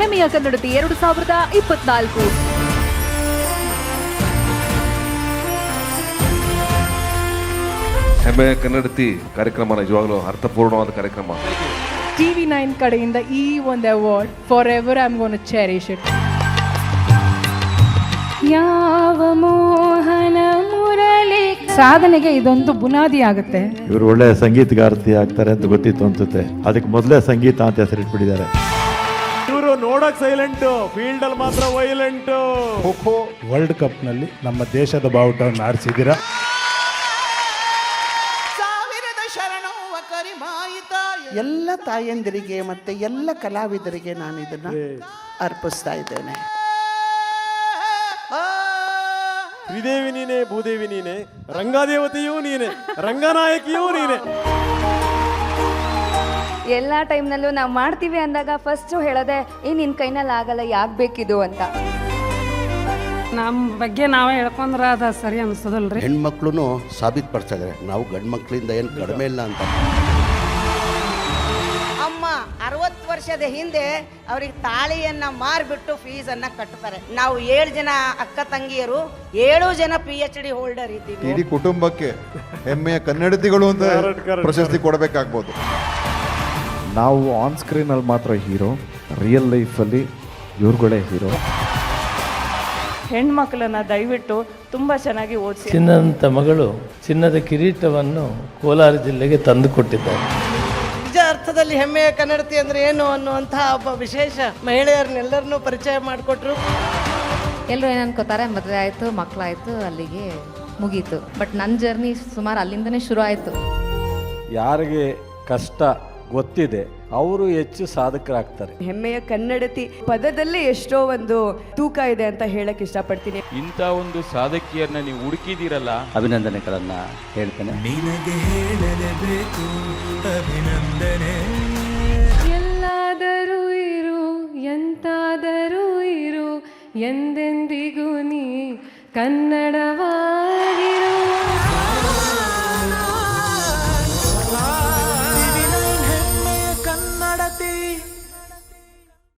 ಹೆಮ್ಮೆಯ ಕನ್ನಡತಿ 2024. ಹೆಮ್ಮೆಯ ಕನ್ನಡತಿ ಕಾರ್ಯಕ್ರಮ ನಿಜವಾಗ್ಲೂ ಅರ್ಥಪೂರ್ಣವಾದ ಕಾರ್ಯಕ್ರಮ. TV9 ಕಡೆಯಿಂದ ಈ ಒಂದು award forever I am gone to cherish it. ಯಾವ ಮೋಹನ ಮುರಳಿ ಸಾಧನೆಗೆ ಇದೊಂದು ಬುನಾದಿ ಆಗುತ್ತೆ. ಇವರು ಒಳ್ಳೆ ಸಂಗೀತಗಾರ್ತಿ ಆಗ್ತಾರೆ ಅಂತ ಗೊತ್ತಿತ್ತು ಅನ್ಸುತ್ತೆ. ಅದಕ್ಕೆ ಮೊದಲೇ ಸಂಗೀತ ಅಂತ ಹೆಸರಿಟ್ಬಿಟ್ಟಿದ್ದಾರೆ. ಇವರು ನೋಡಕ್ ಸೈಲೆಂಟ್, ಫೀಲ್ಡ್ ಅಲ್ಲಿ ಮಾತ್ರ ವೈಲೆಂಟ್. ಖೋ ವರ್ಲ್ಡ್ ಕಪ್ ನಲ್ಲಿ ನಮ್ಮ ದೇಶದ ಬಾವುಟವನ್ನು ಆರಿಸಿದ್ದೀರಾ. ಎಲ್ಲ ತಾಯಂದಿರಿಗೆ ಮತ್ತೆ ಎಲ್ಲ ಕಲಾವಿದರಿಗೆ ನಾನು ಇದನ್ನ ಅರ್ಪಿಸ್ತಾ ಇದ್ದೇನೆ. ಶ್ರೀದೇವಿ ನೀನೆ, ಭೂದೇವಿ ನೀನೆ, ರಂಗದೇವತೆಯೂ ನೀನೆ, ರಂಗನಾಯಕಿಯೂ ನೀನೆ. ಎಲ್ಲ ಟೈಮ್ನಲ್ಲೂ ನಾವು ಮಾಡ್ತೀವಿ ಅಂದಾಗ ಫಸ್ಟು ಹೇಳೋದೆ ನಿನ್ನ ಕೈನಲ್ಲಿ ಆಗಲ್ಲ, ಯಾಕೆ ಬೇಕಿದು ಅಂತ. ನಮ್ಮ ಬಗ್ಗೆ ನಾವೇ ಹೇಳ್ಕೊಂಡ್ರೆ ಅದು ಸರಿ ಅನಿಸೋದಲ್ರಿ. ಹೆಣ್ಮಕ್ಳು ಸಾಬೀತುಪಡಿಸ್ತಾ ಇದ್ದಾರೆ, ನಾವು ಗಂಡು ಮಕ್ಕಳಿಂದ ಏನು ಕಡಿಮೆ ಇಲ್ಲ ಅಂತ. ಅಮ್ಮ 60 ವರ್ಷದ ಹಿಂದೆ ಅವ್ರಿಗೆ ತಾಳಿಯನ್ನ ಮಾರ್ಬಿಟ್ಟು ಫೀಸನ್ನು ಕಟ್ತಾರೆ. ನಾವು 7 ಜನ ಅಕ್ಕ ತಂಗಿಯರು, 7 ಜನ PhD ಹೋಲ್ಡರ್ ಇದ್ದೀವಿ. ಇಡೀ ಕುಟುಂಬಕ್ಕೆ ಹೆಮ್ಮೆಯ ಕನ್ನಡತಿಗಳು ಅಂತ ಪ್ರಶಸ್ತಿ ಕೊಡಬೇಕಾಗ್ಬೋದು. ನಾವು ಆನ್ ಸ್ಕ್ರೀನಲ್ಲಿ ಮಾತ್ರ ಹೀರೋ, ರಿಯಲ್ ಲೈಫಲ್ಲಿ ಇವ್ರುಗಳೇ ಹೀರೋ. ಹೆಣ್ಮಕ್ಳನ್ನ ದಯವಿಟ್ಟು ತುಂಬ ಚೆನ್ನಾಗಿ ಓದಿಸಿ. ಚಿನ್ನದಂಥ ಮಗಳು ಚಿನ್ನದ ಕಿರೀಟವನ್ನು ಕೋಲಾರ ಜಿಲ್ಲೆಗೆ ತಂದು ಕೊಟ್ಟಿದ್ದಾರೆ. ನಿಜ ಅರ್ಥದಲ್ಲಿ ಹೆಮ್ಮೆಯ ಕನ್ನಡತಿ ಅಂದ್ರೆ ಏನು ಅನ್ನುವಂತಹ ಒಬ್ಬ ವಿಶೇಷ ಮಹಿಳೆಯರನ್ನೆಲ್ಲರನ್ನೂ ಪರಿಚಯ ಮಾಡಿಕೊಟ್ರು. ಎಲ್ಲರೂ ಏನು ಅನ್ಕೋತಾರೆ, ಮದುವೆ ಆಯಿತು, ಮಕ್ಕಳಾಯಿತು, ಅಲ್ಲಿಗೆ ಮುಗೀತು. ಬಟ್ ನನ್ನ ಜರ್ನಿ ಸುಮಾರು ಅಲ್ಲಿಂದನೇ ಶುರು ಆಯಿತು. ಯಾರಿಗೆ ಕಷ್ಟ ಗೊತ್ತಿದೆ ಅವರು ಹೆಚ್ಚು ಸಾಧಕರಾಗ್ತಾರೆ. ಹೆಮ್ಮೆಯ ಕನ್ನಡತಿ ಪದದಲ್ಲೇ ಎಷ್ಟೋ ಒಂದು ತೂಕ ಇದೆ ಅಂತ ಹೇಳಕ್ ಇಷ್ಟಪಡ್ತೀನಿ. ಇಂಥ ಒಂದು ಸಾಧಕಿಯರನ್ನ ನೀವು ಹುಡುಕಿದಿರಲ್ಲ, ಅಭಿನಂದನೆಗಳನ್ನ ಹೇಳ್ತೇನೆ. ಎಲ್ಲಾದರೂ ಇರು, ಎಂತಾದರೂ ಇರು, ಎಂದೆಂದಿಗೂ ನೀ ಕನ್ನಡವಾ